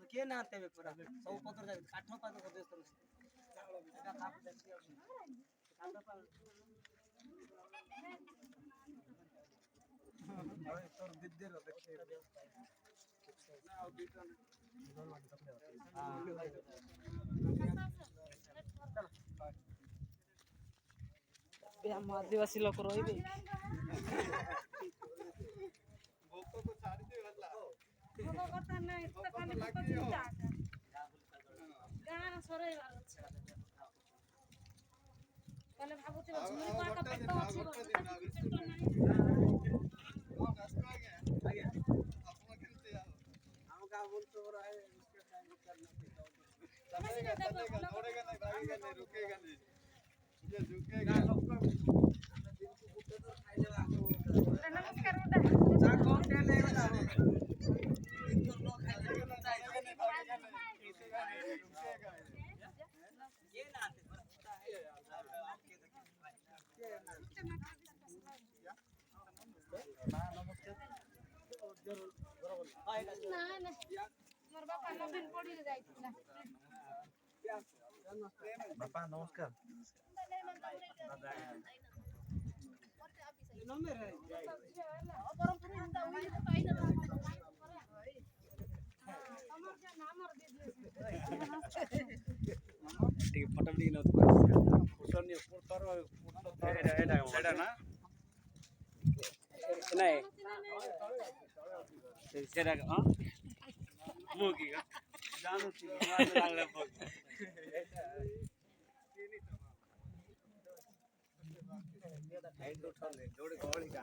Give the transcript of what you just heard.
किए ना आते पूरा सब पत्र जाए काठ पात कर एटा काट देखि काट पाल ओए तोर दिद्दे रो देखते ना और बीटा बे हम आदिवासी लोग रोइबे भोको को छाड़ी दे वाला भोको करता नहीं तो खाली भोको चिंता गाना सरे वाला पहले भाबुते झुमरी को का पेट अछि पेट नहीं हां रास्ता आ गया अपना खेलते आओ हम का बोलते हो रहा है उसके टाइम करना चलेगा दौड़ेगा नहीं भागेगा नहीं रुकेगा नहीं ये झुकेगा नमस्कार बेटा जा कौन क्या नहीं बता नहीं भागेगा नहीं रुकेगा ये ना आते पता है आपके ना ना मोर बापा नवीन पड़ी जाइतिला बापा नमस्कार नंबर है ठीक फोटो भी न फोटो नहीं फोटो एडा ना नहीं सेडा हां मुगी का जानो छी लागले बोल हाइट उठा ले जोड़ गोली का